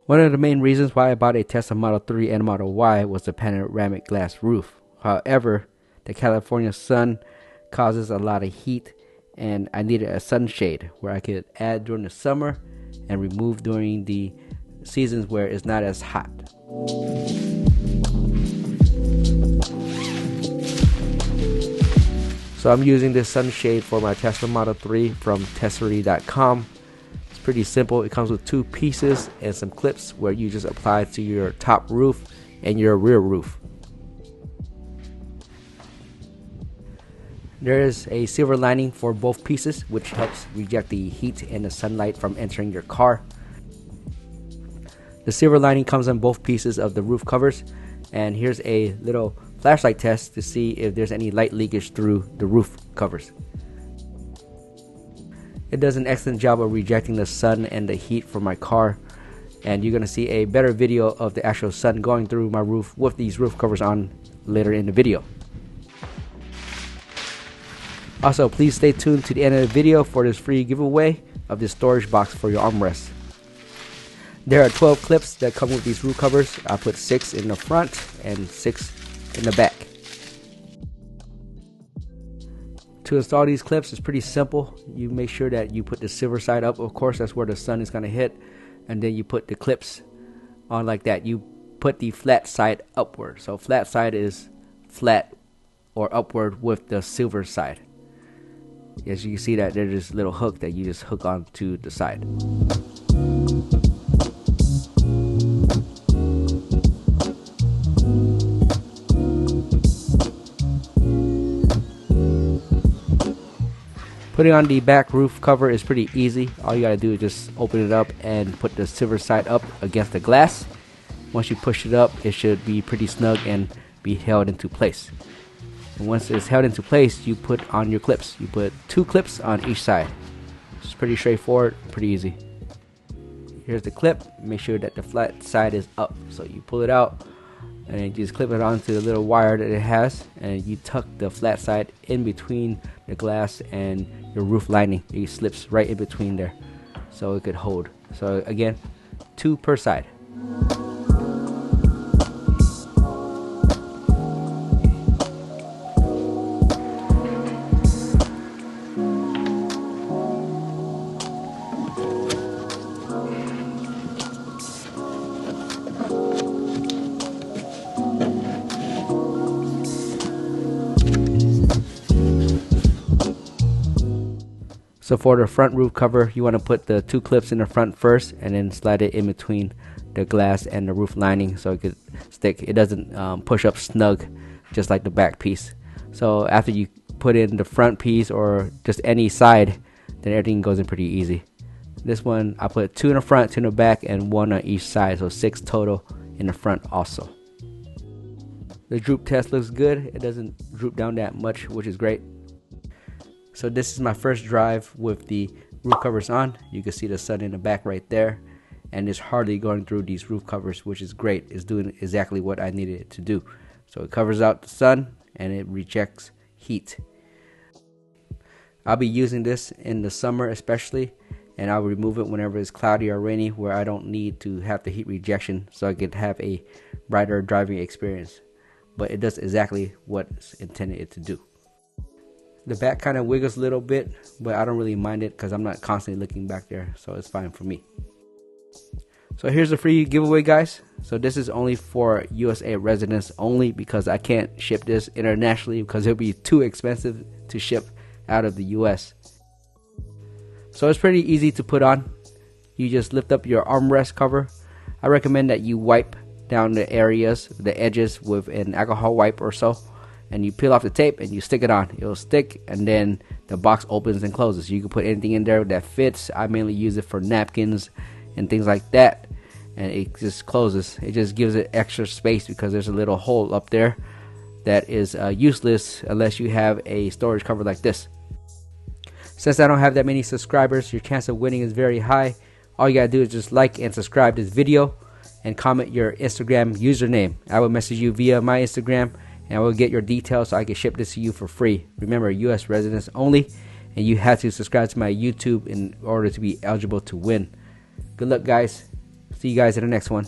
One of the main reasons why I bought a Tesla Model 3 and Model Y was the panoramic glass roof. However, the California sun causes a lot of heat, and I needed a sunshade where I could add during the summer and remove during the seasons where it's not as hot. So I'm using this sunshade for my Tesla Model 3 from Tesery.com. It's pretty simple. It comes with two pieces and some clips where you just apply it to your top roof and your rear roof. There is a silver lining for both pieces, which helps reject the heat and the sunlight from entering your car. The silver lining comes on both pieces of the roof covers, and here's a little flashlight test to see if there's any light leakage through the roof covers. It does an excellent job of rejecting the sun and the heat from my car, and you're going to see a better video of the actual sun going through my roof with these roof covers on later in the video. Also, please stay tuned to the end of the video for this free giveaway of this storage box for your armrest. There are 12 clips that come with these roof covers. I put 6 in the front and 6 in the back. To install these clips is pretty simple. You make sure that you put the silver side up. Of course, that's where the sun is going to hit, and then you put the clips on like that. You put the flat side upward. So flat side is flat or upward with the silver side. As you can see that there's this little hook that you just hook onto the side. Putting on the back roof cover is pretty easy. All you gotta do is just open it up and put the silver side up against the glass. Once you push it up, it should be pretty snug and be held into place. And once it's held into place, you put on your clips. You put 2 clips on each side. It's pretty straightforward, pretty easy. Here's the clip. Make sure that the flat side is up. So you pull it out and you just clip it onto the little wire that it has, and you tuck the flat side in between the glass and your roof lining. It slips right in between there so it could hold. So again, 2 per side. So for the front roof cover, you want to put the 2 clips in the front first and then slide it in between the glass and the roof lining so it could stick. It doesn't push up snug just like the back piece. So after you put in the front piece or just any side, then everything goes in pretty easy. This one, I put 2 in the front, 2 in the back, and 1 on each side, so 6 total in the front also. The droop test looks good. It doesn't droop down that much, which is great. So this is my first drive with the roof covers on. You can see the sun in the back right there, and it's hardly going through these roof covers, which is great. It's doing exactly what I needed it to do. So it covers out the sun and it rejects heat. I'll be using this in the summer especially, and I'll remove it whenever it's cloudy or rainy where I don't need to have the heat rejection, so I could have a brighter driving experience. But it does exactly what it's intended it to do. The back kind of wiggles a little bit, but I don't really mind it because I'm not constantly looking back there, so it's fine for me. So here's the free giveaway, guys. So this is only for USA residents only, because I can't ship this internationally because it'll be too expensive to ship out of the US. So it's pretty easy to put on. You just lift up your armrest cover. I recommend that you wipe down the areas, the edges, with an alcohol wipe or so, and you peel off the tape and you stick it on. It'll stick, and then the box opens and closes. You can put anything in there that fits. I mainly use it for napkins and things like that, and it just closes. It just gives it extra space because there's a little hole up there that is useless unless you have a storage cover like this. Since I don't have that many subscribers, your chance of winning is very high. All you gotta do is just like and subscribe this video and comment your Instagram username. I will message you via my Instagram, and I will get your details so I can ship this to you for free. Remember, US residents only, and you have to subscribe to my YouTube in order to be eligible to win. Good luck, guys. See you guys in the next one.